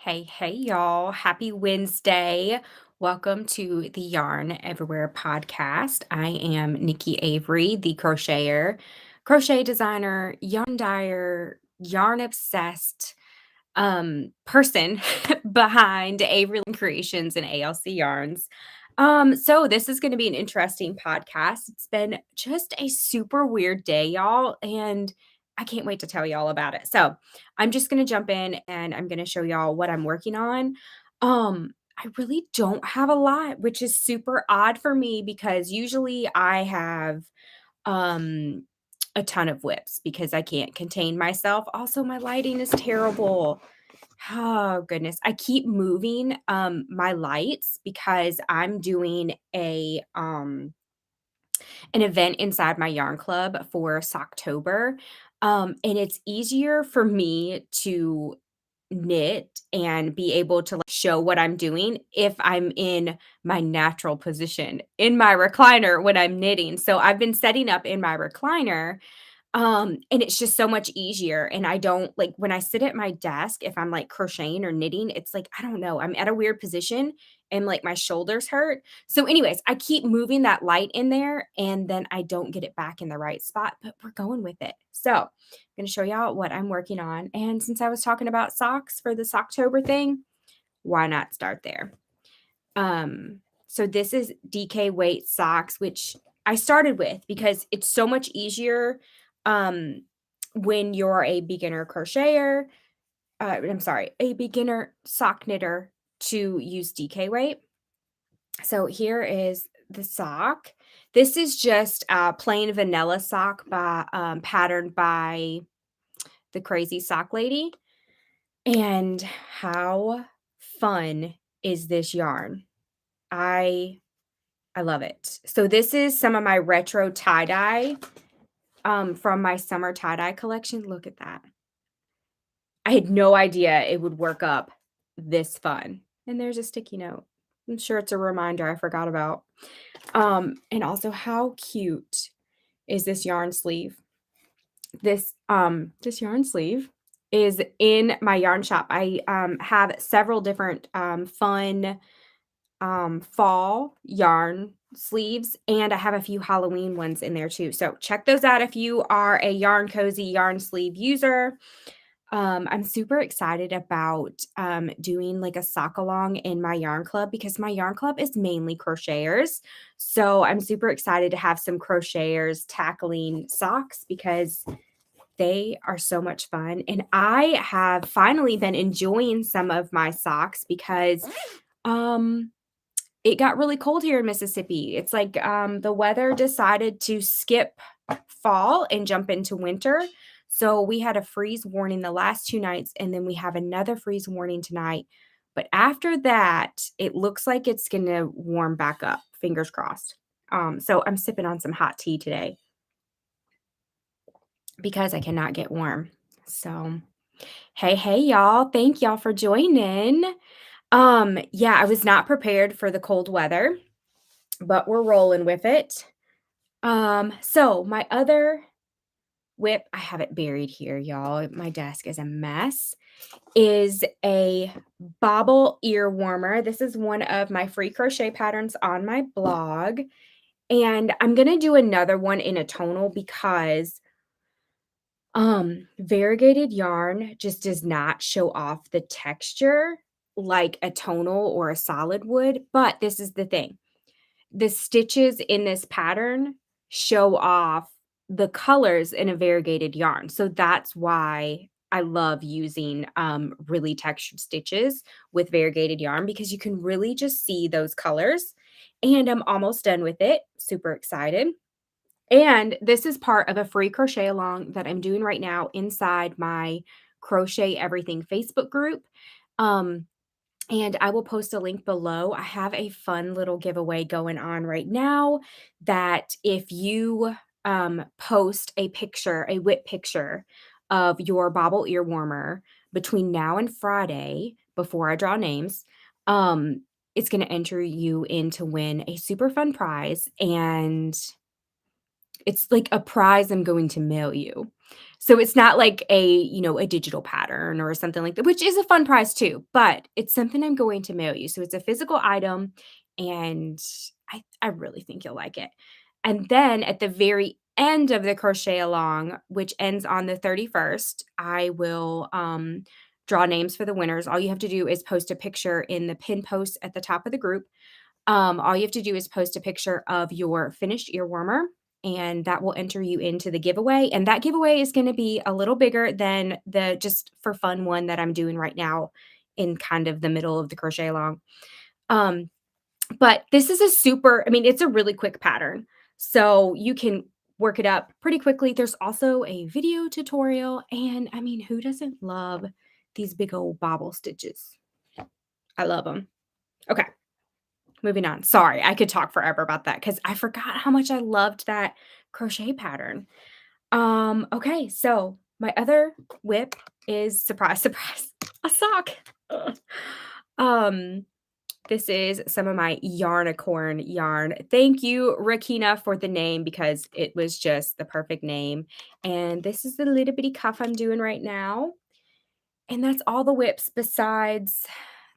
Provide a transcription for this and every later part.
Hey, y'all. Happy Wednesday. Welcome to the Yarn Everywhere podcast. I am Nikki Avery, the crocheter, crochet designer, yarn dyer, yarn obsessed person behind Avery Creations and ALC Yarns. So this is going to be an interesting podcast. It's been just a super weird day, y'all, and I can't wait to tell y'all about it. So I'm just going to jump in and I'm going to show y'all what I'm working on. I really don't have a lot, which is super odd for me because usually I have um a ton of whips because I can't contain myself. Also, my lighting is terrible. Oh goodness. I keep moving my lights because I'm doing an event inside my yarn club for Socktober. And it's easier for me to knit and be able to like, show what I'm doing if I'm in my natural position in my recliner when I'm knitting. So I've been setting up in my recliner, and it's just so much easier, and I don't like, when I sit at my desk, if I'm, like, crocheting or knitting, it's like, I don't know, I'm at a weird position and, like, my shoulders hurt. So anyways, I keep moving that light in there, and then I don't get it back in the right spot, but we're going with it. So, I'm gonna show y'all what I'm working on, and since I was talking about socks for the Socktober thing, why not start there? So this is DK weight socks, which I started with because it's so much easier um when you're a beginner crocheter, I'm sorry, a beginner sock knitter to use DK weight. So here is the sock. This is just a plain vanilla sock by patterned by the crazy sock lady. And how fun is this yarn? I I love it. So this is some of my retro tie-dye, from my summer tie-dye collection. Look at that. I had no idea it would work up this fun. And there's a sticky note. I'm sure it's a reminder I forgot about. And also how cute is this yarn sleeve? This yarn sleeve is in my yarn shop. I have several different fun fall yarn sleeves, and I have a few Halloween ones in there too. So check those out if you are a yarn cozy yarn sleeve user. I'm super excited about doing like a sock along in my yarn club because my yarn club is mainly crocheters. So I'm super excited to have some crocheters tackling socks because they are so much fun. And I have finally been enjoying some of my socks because um it got really cold here in Mississippi. It's like, the weather decided to skip fall and jump into winter. So we had a freeze warning the last 2 nights, and then we have another freeze warning tonight. But after that, it looks like it's gonna warm back up, fingers crossed. So I'm sipping on some hot tea today because I cannot get warm. So, hey, y'all. Thank y'all for joining. Yeah, I was not prepared for the cold weather, but we're rolling with it. So my other whip, I have it buried here, y'all. My desk is a mess. Is a Bobble Ear Warmer. This is one of my free crochet patterns on my blog. And I'm gonna do another one in a tonal because variegated yarn just does not show off the texture like a tonal or a solid would. But this is the thing. The stitches in this pattern show off the colors in a variegated yarn. So that's why I love using really textured stitches with variegated yarn because you can really just see those colors. And I'm almost done with it. Super excited. And this is part of a free crochet along that I'm doing right now inside my Crochet Everything Facebook group. Um, and I will post a link below. I have a fun little giveaway going on right now that if you post a picture, a whip picture of your Bobble Ear Warmer between now and Friday, before I draw names, it's going to enter you in to win a super fun prize. And it's like a prize I'm going to mail you. So it's not like a digital pattern or something like that, which is a fun prize too, but it's something I'm going to mail you. So it's a physical item and I really think you'll like it. And then at the very end of the crochet along, which ends on the 31st, I will draw names for the winners. All you have to do is post a picture in the pin post at the top of the group. All you have to do is post a picture of your finished ear warmer, and that will enter you into the giveaway. And that giveaway is going to be a little bigger than the just for fun one that I'm doing right now in kind of the middle of the crochet along. Um, but this is I mean, it's a really quick pattern. So you can work it up pretty quickly. There's also a video tutorial. And I mean, who doesn't love these big old bobble stitches? I love them. Okay. Moving on. Sorry, I could talk forever about that because I forgot how much I loved that crochet pattern. Okay, so my other whip is surprise, surprise, a sock. Ugh. Um, this is some of my Yarnicorn yarn. Thank you, Rakina, for the name because it was just the perfect name. And this is the little bitty cuff I'm doing right now. And that's all the whips besides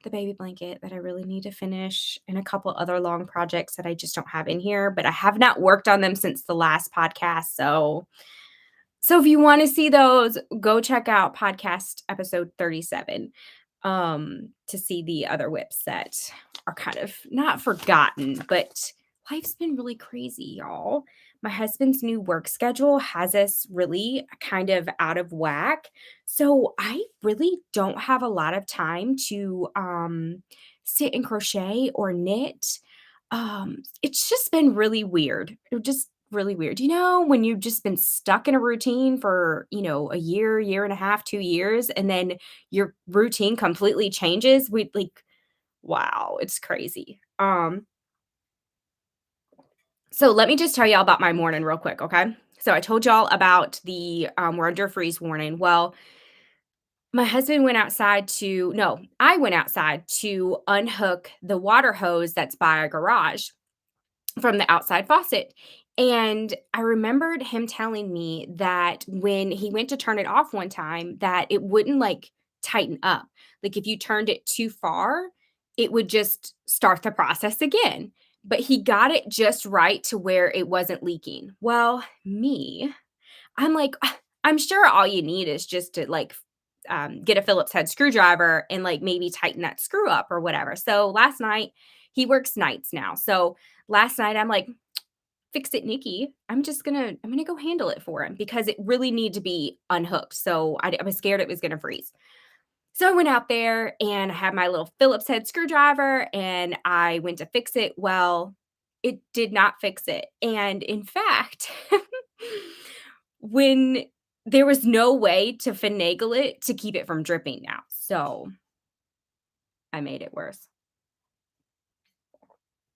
the baby blanket that I really need to finish and a couple other long projects that I just don't have in here, but I have not worked on them since the last podcast. So if you want to see those, go check out podcast episode 37 to see the other whips that are kind of not forgotten, but life's been really crazy, y'all. My husband's new work schedule has us really kind of out of whack. So I really don't have a lot of time to sit and crochet or knit. It's just been really weird. Just really weird. When you've just been stuck in a routine for, a year, year and a half, 2 years, and then your routine completely changes? Wow, it's crazy. So let me just tell y'all about my morning real quick, okay? So I told y'all about the we're under freeze warning. Well, my husband went outside to no, I went outside to unhook the water hose that's by our garage from the outside faucet. And I remembered him telling me that when he went to turn it off one time, that it wouldn't like tighten up. Like if you turned it too far, it would just start the process again. But he got it just right to where it wasn't leaking. Well, I'm like, I'm sure all you need is just to get a Phillips head screwdriver and like maybe tighten that screw up or whatever. So last night, he works nights now. So last night I'm like, fix it, Nikki. I'm gonna go handle it for him because it really needed to be unhooked. So I was scared it was gonna freeze. So I went out there and I had my little Phillips head screwdriver and I went to fix it. Well, it did not fix it. And in fact, when there was no way to finagle it to keep it from dripping now. So I made it worse.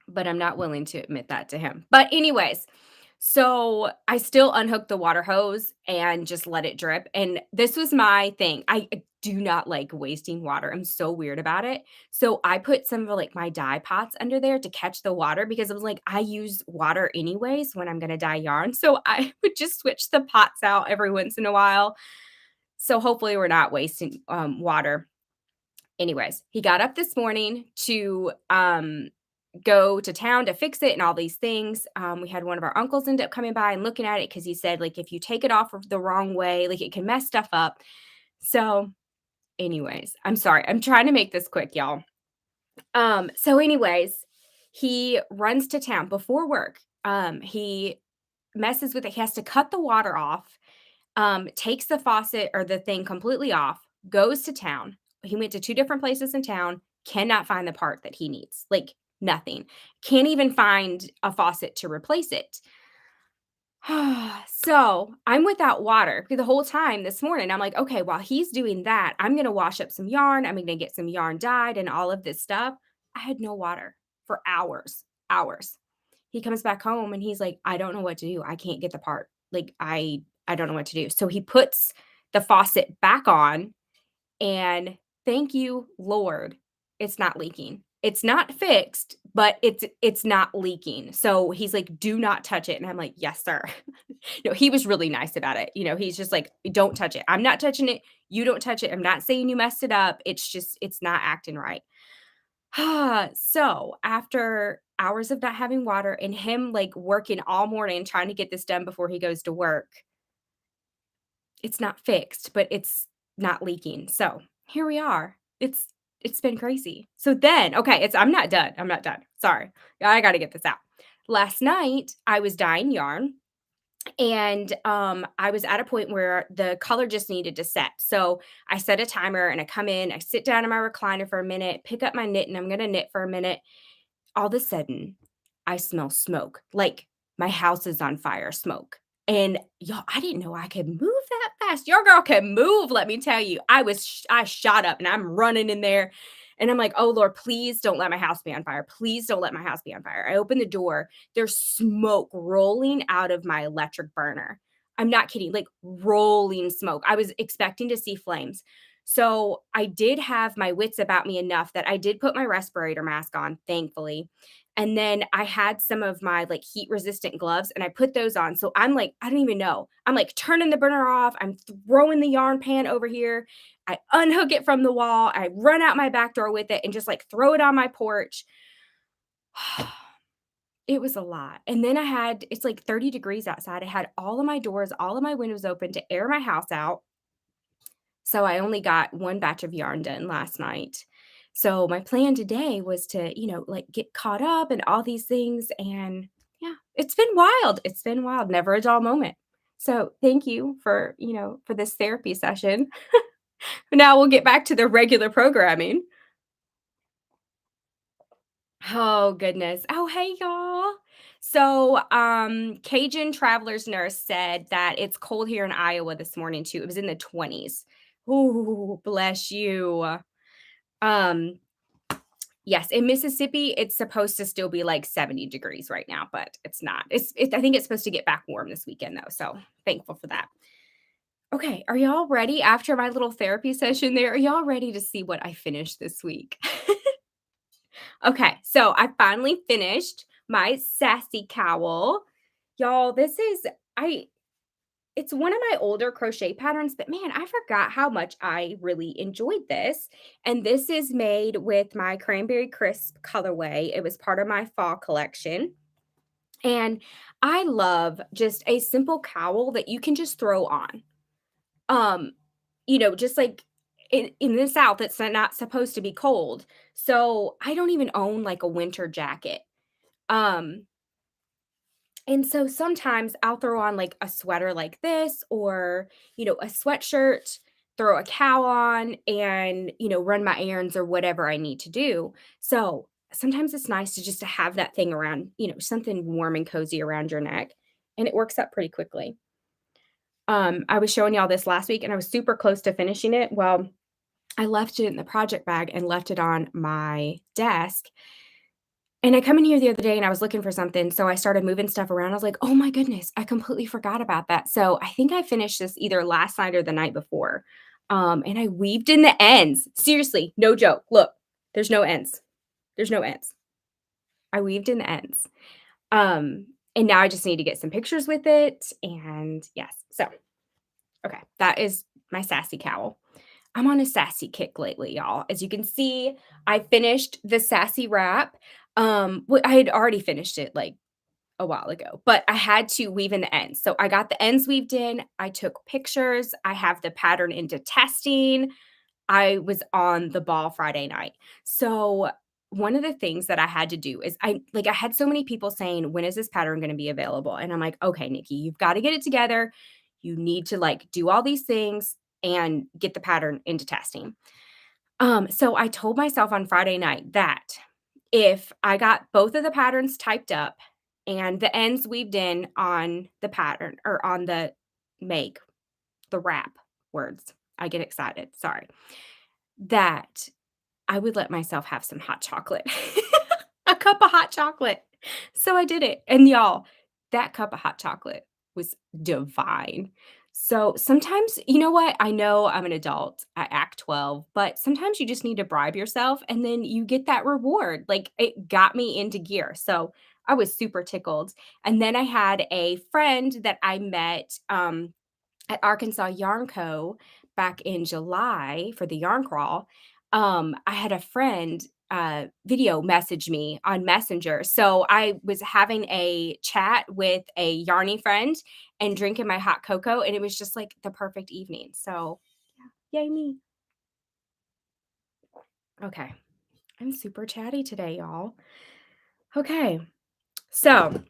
But I'm not willing to admit that to him. But anyways, so I still unhooked the water hose and just let it drip. And this was my thing. I do not like wasting water. I'm so weird about it. So I put some of like my dye pots under there to catch the water because I was like, I use water anyways when I'm gonna dye yarn. So I would just switch the pots out every once in a while. So hopefully we're not wasting water. Anyways, he got up this morning to go to town to fix it and all these things. We had one of our uncles end up coming by and looking at it because he said, like, if you take it off of the wrong way, like it can mess stuff up. So, anyways, I'm sorry. I'm trying to make this quick, y'all. So, he runs to town before work. He messes with it. He has to cut the water off, takes the faucet or the thing completely off, goes to town. He went to 2 different places in town, cannot find the part that he needs, like, nothing. Can't even find a faucet to replace it. So, I'm without water the whole time this morning. I'm like, "Okay, while he's doing that, I'm gonna wash up some yarn, I'm gonna get some yarn dyed and all of this stuff." I had no water for hours, hours. He comes back home and he's like, "I don't know what to do. I can't get the part. Like, I don't know what to do." So he puts the faucet back on and thank you, Lord, it's not leaking. It's not fixed, but it's not leaking. So he's like, "Do not touch it." And I'm like, "Yes, sir." No, he was really nice about it. He's just like, "Don't touch it. I'm not touching it. You don't touch it. I'm not saying you messed it up. It's just it's not acting right." So after hours of not having water and him like working all morning trying to get this done before he goes to work, it's not fixed, but it's not leaking. So here we are. It's been crazy. So then, okay, it's I'm not done. I'm not done. Sorry. I gotta get this out. Last night I was dyeing yarn and I was at a point where the color just needed to set. So I set a timer and I come in, I sit down in my recliner for a minute, pick up my knit, and I'm gonna knit for a minute. All of a sudden, I smell smoke, like my house is on fire smoke. And y'all, I didn't know I could move that fast. Your girl can move, let me tell you. I shot up and I'm running in there. And I'm like, "Oh Lord, please don't let my house be on fire. Please don't let my house be on fire." I open the door. There's smoke rolling out of my electric burner. I'm not kidding, like rolling smoke. I was expecting to see flames. So I did have my wits about me enough that I did put my respirator mask on, thankfully. And then I had some of my like heat resistant gloves and I put those on. So I'm like, I don't even know. I'm like turning the burner off. I'm throwing the yarn pan over here. I unhook it from the wall. I run out my back door with it and just like throw it on my porch. It was a lot. And then it's like 30 degrees outside. I had all of my doors, all of my windows open to air my house out. So I only got one batch of yarn done last night. So my plan today was to, like get caught up and all these things. And yeah, it's been wild. It's been wild. Never a dull moment. So thank you for this therapy session. Now we'll get back to the regular programming. Oh goodness. Oh, hey y'all. So, Cajun Traveler's Nurse said that it's cold here in Iowa this morning too. It was in the 20s. Ooh, bless you. Um, yes, in Mississippi, it's supposed to still be like 70 degrees right now, but it's not. I think it's supposed to get back warm this weekend though. So thankful for that. Okay, are y'all ready after my little therapy session there? Are y'all ready to see what I finished this week? Okay, so I finally finished my Sassy Cowl. Y'all, I it's one of my older crochet patterns, but man, I forgot how much I really enjoyed this. And this is made with my Cranberry Crisp colorway. It was part of my fall collection. And I love just a simple cowl that you can just throw on. Um, just like in the South, it's not supposed to be cold. So I don't even own like a winter jacket. Um, and so sometimes I'll throw on like a sweater like this or, a sweatshirt, throw a cowl on and, run my errands or whatever I need to do. So sometimes it's nice to just to have that thing around, something warm and cozy around your neck. And it works up pretty quickly. I was showing y'all this last week and I was super close to finishing it. Well, I left it in the project bag and left it on my desk. And I come in here the other day and I was looking for something, so I started moving stuff around. I was like, "Oh my goodness, I completely forgot about that." So I think I finished this either last night or the night before. And I weaved in the ends. Seriously, no joke. Look, there's no ends. There's no ends. I weaved in the ends. And now I just need to get some pictures with it. And yes, so okay, that is my sassy cowl. I'm on a sassy kick lately, y'all. As you can see, I finished the Sassy Wrap. I had already finished it like a while ago, but I had to weave in the ends. So I got the ends weaved in. I took pictures. I have the pattern into testing. I was on the ball Friday night. So one of the things that I had to do is I had so many people saying, "When is this pattern going to be available?" And I'm like, "Okay, Nikki, you've got to get it together. You need to like do all these things and get the pattern into testing." So I told myself on Friday night that if I got both of the patterns typed up and the ends weaved in on the pattern or on the wrap words, I get excited. Sorry. That I would let myself have some hot chocolate, a cup of hot chocolate. So I did it. And y'all, that cup of hot chocolate was divine. So sometimes, you know what? I know I'm an adult. I act 12, but sometimes you just need to bribe yourself and then you get that reward. Like it got me into gear. So I was super tickled. And then I had a friend that I met at Arkansas Yarn Co. back in July for the yarn crawl. I had a friend video message me on Messenger. So I was having a chat with a yarny friend and drinking my hot cocoa, and it was just like the perfect evening. So, yeah, yay me. Okay, I'm super chatty today, y'all. Okay, so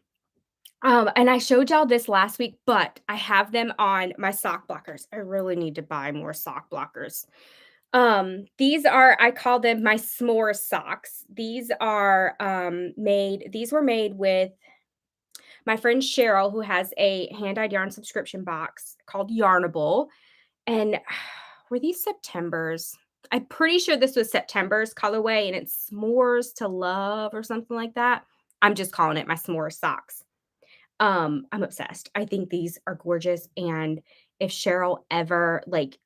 and I showed y'all this last week, but I have them on my sock blockers. I really need to buy more sock blockers. These are I call them my Smores Socks. These were made with my friend Cheryl, who has a hand-dyed yarn subscription box called Yarnable. And were these September's? I'm pretty sure this was September's colorway, and it's S'mores to Love or something like that. I'm just calling it my S'mores Socks. I'm obsessed. I think these are gorgeous, and if Cheryl ever, like,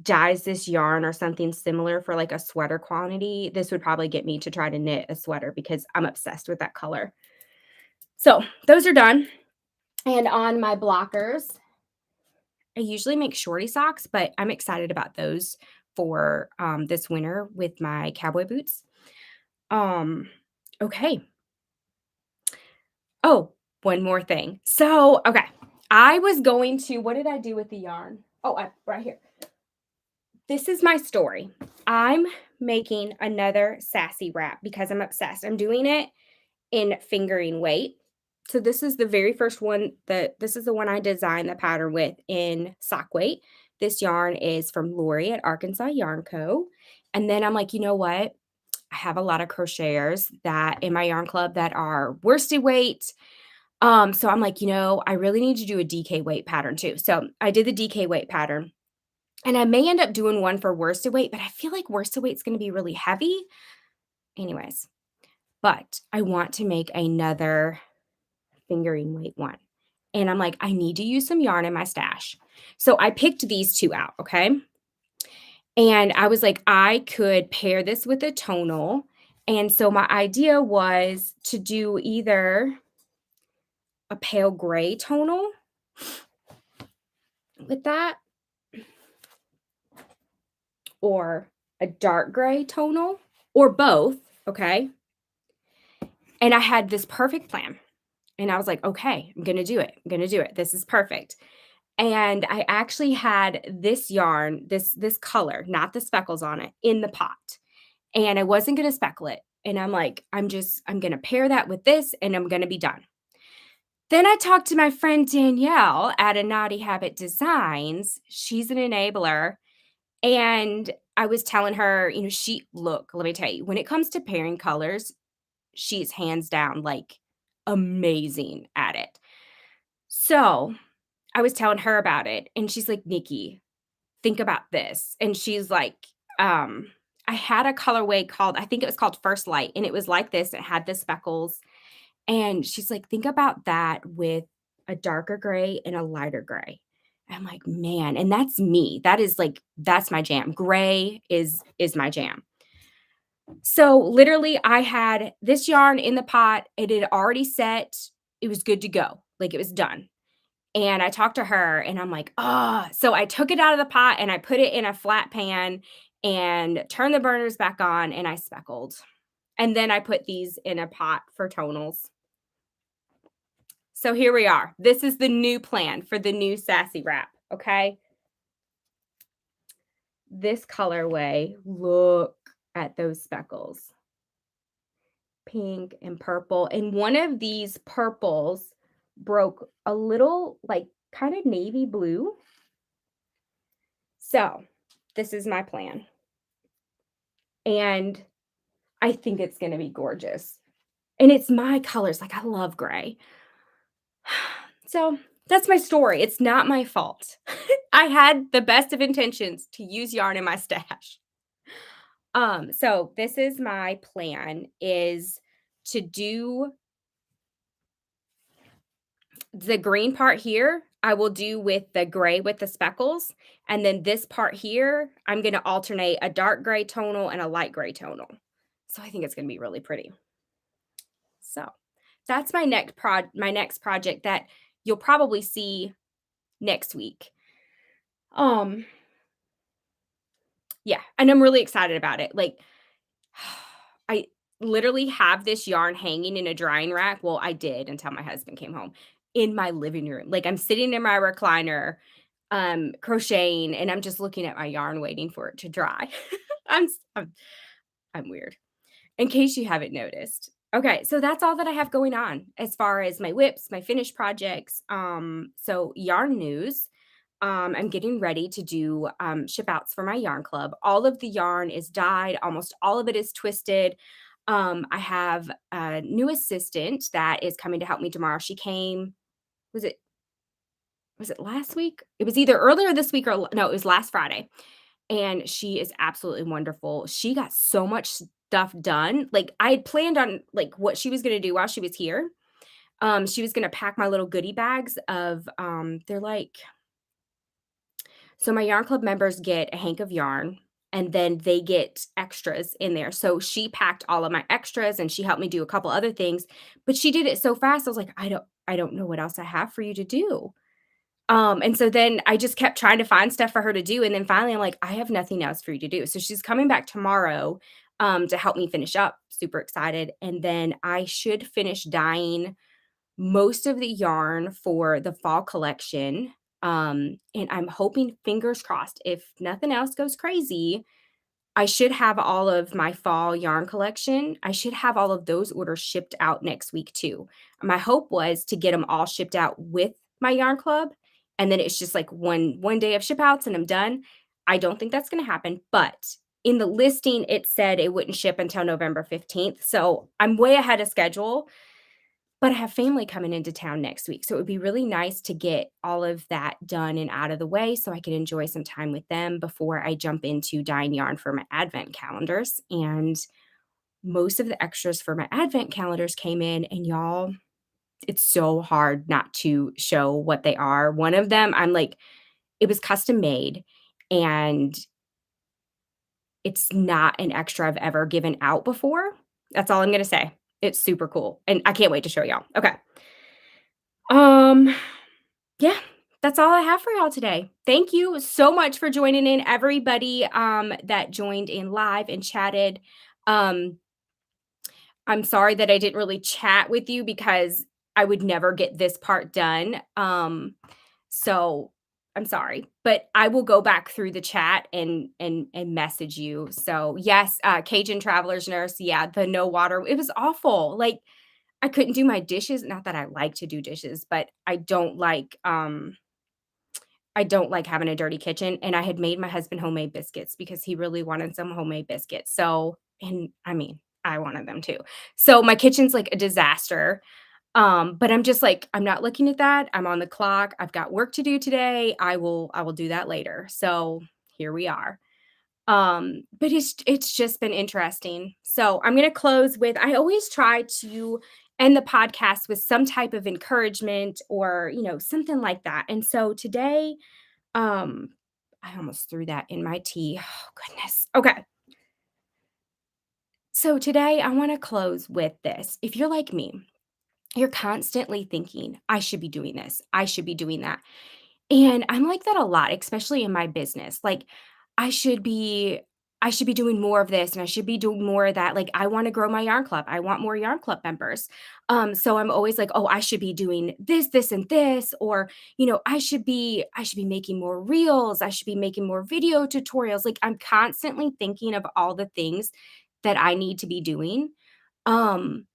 dyes this yarn or something similar for, like, a sweater quantity, this would probably get me to try to knit a sweater because I'm obsessed with that color. So, those are done, and on my blockers, I usually make shorty socks, but I'm excited about those for, this winter with my cowboy boots. Um, okay. Oh, one more thing. So, okay, I was going to what did I do with the yarn? Oh, right here. This is my story. I'm making another Sassy Wrap because I'm obsessed. I'm doing it in fingering weight. So this is the very first one that this is the one I designed the pattern with in sock weight. This yarn is from Lori at Arkansas Yarn Co. And then I'm like, you know what? I have a lot of crocheters that in my yarn club that are worsted weight. So I'm like, I really need to do a DK weight pattern too. So I did the DK weight pattern. And I may end up doing one for worsted weight, but I feel like worsted weight's gonna be really heavy. Anyways, but I want to make another fingering weight one. And I'm like, I need to use some yarn in my stash. So I picked these two out, okay? And I was like, I could pair this with a tonal. And so my idea was to do either a pale gray tonal with that or a dark gray tonal or both, okay? And I had this perfect plan. And I was like, okay, I'm going to do it. I'm going to do it. This is perfect. And I actually had this yarn, this color, not the speckles on it, in the pot. And I wasn't going to speckle it. And I'm like, I'm going to pair that with this and I'm going to be done. Then I talked to my friend Danielle at a Naughty Habit Designs. She's an enabler. And I was telling her, let me tell you, when it comes to pairing colors, she's hands down like amazing at it. So I was telling her about it, and she's like, Nikki, think about this. And she's like, I had a colorway called, I think it was called First Light, and it was like this. It had the speckles. And she's like, think about that with a darker gray and a lighter gray. I'm like, man, and that's me. That's my jam. Gray is my jam. So literally I had this yarn in the pot. It had already set. It was good to go. Like it was done. And I talked to her and I'm like, so I took it out of the pot and I put it in a flat pan and turned the burners back on and I speckled. And then I put these in a pot for tonals. So here we are. This is the new plan for the new Sassy Wrap, okay? This colorway, look at those speckles. Pink and purple. And one of these purples broke a little like kind of navy blue. So this is my plan. And I think it's going to be gorgeous. And it's my colors. Like I love gray. So that's my story. It's not my fault. I had the best of intentions to use yarn in my stash. So this is my plan is to do the green part here I will do with the gray with the speckles, and then this part here, I'm gonna alternate a dark gray tonal and a light gray tonal. So I think it's gonna be really pretty. So, that's my next project that you'll probably see next week. Um, yeah, and I'm really excited about it. Like, I literally have this yarn hanging in a drying rack. Well, I did until my husband came home in my living room. Like I'm sitting in my recliner, crocheting, and I'm just looking at my yarn waiting for it to dry. I'm, s- I'm weird. In case you haven't noticed. Okay, so that's all that I have going on as far as my whips, my finished projects. So yarn news. I'm getting ready to do ship outs for my yarn club. All of the yarn is dyed, almost all of it is twisted. I have a new assistant that is coming to help me tomorrow. She came, was it last week? It was either earlier this week or no, it was last Friday. And she is absolutely wonderful. She got so much stuff done. Like I had planned on like what she was going to do while she was here. She was going to pack my little goodie bags of they're like, so my yarn club members get a hank of yarn and then they get extras in there. So she packed all of my extras and she helped me do a couple other things, but she did it so fast. I was like, I don't know what else I have for you to do. And so then I just kept trying to find stuff for her to do. And then finally I'm like, I have nothing else for you to do. So she's coming back tomorrow to help me finish up. Super excited. And then I should finish dyeing most of the yarn for the fall collection. And I'm hoping, fingers crossed, if nothing else goes crazy, I should have all of my fall yarn collection. I should have all of those orders shipped out next week too. My hope was to get them all shipped out with my yarn club, and then it's just like one day of ship outs and I'm done. I don't think that's going to happen, but in the listing it said it wouldn't ship until November 15th. So I'm way ahead of schedule, but I have family coming into town next week, so it would be really nice to get all of that done and out of the way so I can enjoy some time with them before I jump into dyeing yarn for my advent calendars, and most of the extras for my advent calendars came in, and y'all, it's so hard not to show what they are. One of them, I'm like it was custom made, and it's not an extra I've ever given out before. That's all I'm gonna say. It's super cool, and I can't wait to show y'all. Okay. Um Yeah, that's all I have for y'all today. Thank you so much for joining in, everybody that joined in live and chatted. Um, I'm sorry that I didn't really chat with you because I would never get this part done. So I'm sorry, but I will go back through the chat and message you. So yes, Cajun Traveler's Nurse, yeah, the no water, it was awful. Like I couldn't do my dishes. Not that I like to do dishes, but I don't like having a dirty kitchen, and I had made my husband homemade biscuits because he really wanted some homemade biscuits. So, and I mean, I wanted them too. So my kitchen's like a disaster. But I'm just like, I'm not looking at that. I'm on the clock. I've got work to do today. I will do that later. So here we are. But it's just been interesting. So I'm gonna close with I always try to end the podcast with some type of encouragement or something like that. And so today, um, I almost threw that in my tea. Oh goodness. Okay. So today I want to close with this. If you're like me, you're constantly thinking, I should be doing this, I should be doing that. And I'm like that a lot, especially in my business. Like I should be I should be doing more of this and I should be doing more of that. Like I want to grow my yarn club. I want more yarn club members. So I'm always like, oh, I should be doing this, this, and this, or I should be making more reels. I should be making more video tutorials. Like I'm constantly thinking of all the things that I need to be doing. Um,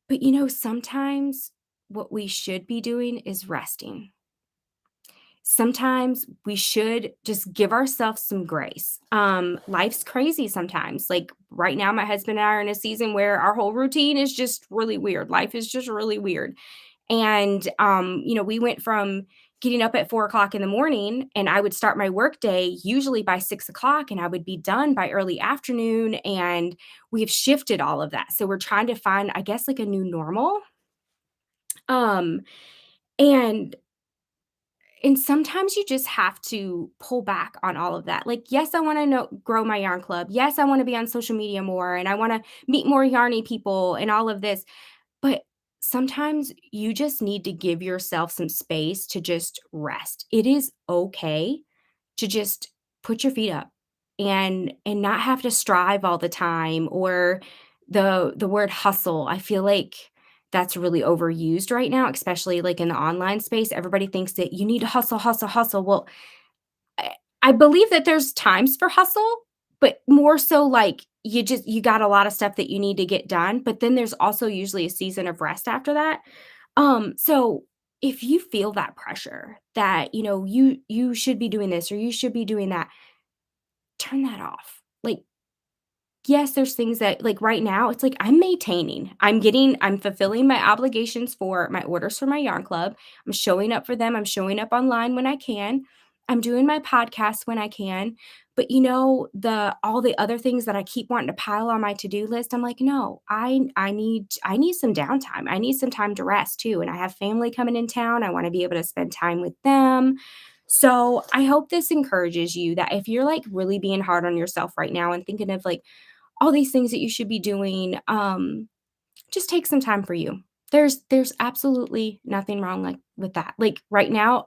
but sometimes what we should be doing is resting. Sometimes we should just give ourselves some grace. Life's crazy sometimes. Like right now, my husband and I are in a season where our whole routine is just really weird. Life is just really weird. And we went from getting up at 4 o'clock in the morning and I would start my work day usually by 6 o'clock and I would be done by early afternoon. And we've shifted all of that. So we're trying to find, I guess, like a new normal. Um, and And sometimes you just have to pull back on all of that. Like, yes, I wanna know grow my yarn club. Yes, I wanna be on social media more, and I wanna meet more yarny people and all of this, but sometimes you just need to give yourself some space to just rest. It is okay to just put your feet up and not have to strive all the time, or the word hustle. I feel like that's really overused right now, especially like in the online space. Everybody thinks that you need to hustle, hustle, hustle. Well, I I believe that there's times for hustle, but more so like you got a lot of stuff that you need to get done, but then there's also usually a season of rest after that. So if you feel that pressure that, you should be doing this or you should be doing that, turn that off. Like, yes, there's things that like, right now, it's like I'm maintaining. I'm fulfilling my obligations for my orders for my yarn club. I'm showing up for them. I'm showing up online when I can. I'm doing my podcast when I can. But, the all the other things that I keep wanting to pile on my to-do list, I'm like, "No, I need some downtime. I need some time to rest too, and I have family coming in town. I wanna be able to spend time with them." So, I hope this encourages you that if you're, like, really being hard on yourself right now and thinking of, like, all these things that you should be doing, just take some time for you. There's absolutely nothing wrong, like, with that. Like, right now,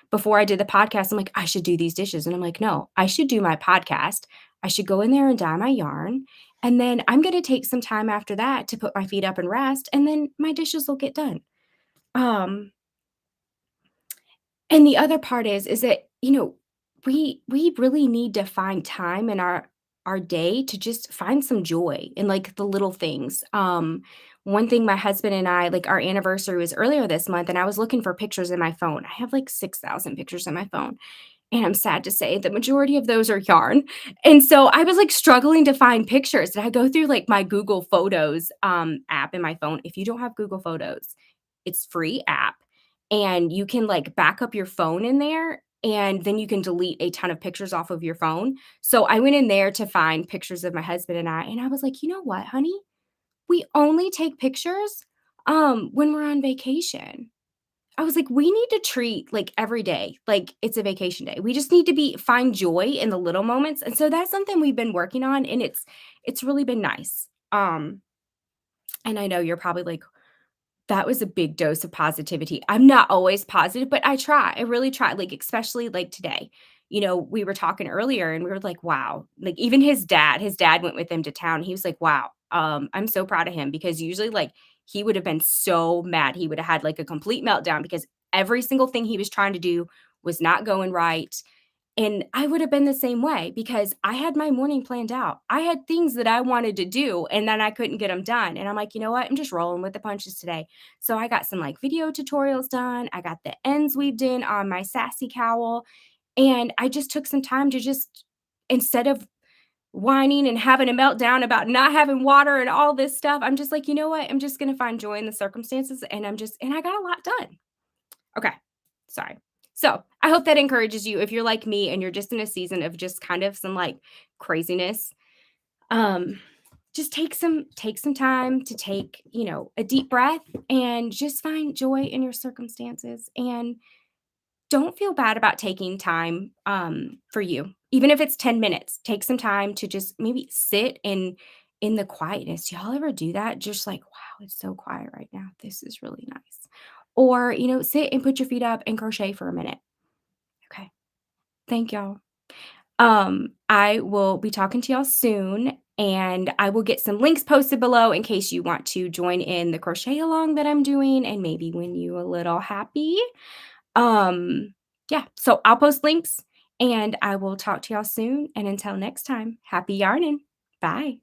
before I did the podcast, I'm like, "I should do these dishes," and I'm like, "No, I should do my podcast. I should go in there and dye my yarn, and then I'm gonna take some time after that to put my feet up and rest, and then my dishes will get done." Um and the other part is that, we really need to find time in our day to just find some joy in, like, the little things. One thing my husband and I like, our anniversary was earlier this month, and I was looking for pictures in my phone. I have, like, 6,000 pictures in my phone, and I'm sad to say the majority of those are yarn. And so I was, like, struggling to find pictures, and I go through, like, my Google Photos, app in my phone. If you don't have Google Photos, it's free app, and you can, like, back up your phone in there, and then you can delete a ton of pictures off of your phone. So I went in there to find pictures of my husband and I was like, "You know what, honey? We only take pictures, when we're on vacation." I was like, "We need to treat, like, every day like it's a vacation day. We just need to find joy in the little moments." And so that's something we've been working on, and it's really been nice. And I know you're probably like, that was a big dose of positivity. I'm not always positive, but I try. I really try, like, especially, like, today. We were talking earlier and we were like, "Wow." Like, even his dad went with him to town. He was like, "Wow, I'm so proud of him," because usually, like, he would have been so mad. He would have had, like, a complete meltdown because every single thing he was trying to do was not going right. And I would have been the same way because I had my morning planned out. I had things that I wanted to do and then I couldn't get them done. And I'm like, "You know what? I'm just rolling with the punches today." So I got some like video tutorials done. I got the ends weaved in on my Sassy Cowl. And I just took some time to just, instead of whining and having a meltdown about not having water and all this stuff, I'm just like, "You know what? I'm just going to find joy in the circumstances." And and I got a lot done. Okay. Sorry. So, I hope that encourages you if you're like me and you're just in a season of just kind of some, like, craziness. Um, just take some time to take, a deep breath and just find joy in your circumstances, and don't feel bad about taking time, for you. Even if it's 10 minutes, take some time to just maybe sit in the quietness. Y'all ever do that? Just like, "Wow, it's so quiet right now. This is really nice." Or, sit and put your feet up and crochet for a minute. Okay. Thank y'all. I will be talking to y'all soon, and I will get some links posted below in case you want to join in the crochet along that I'm doing and maybe win you a little happy. Yeah, so I'll post links and I will talk to y'all soon. And until next time, happy yarning. Bye.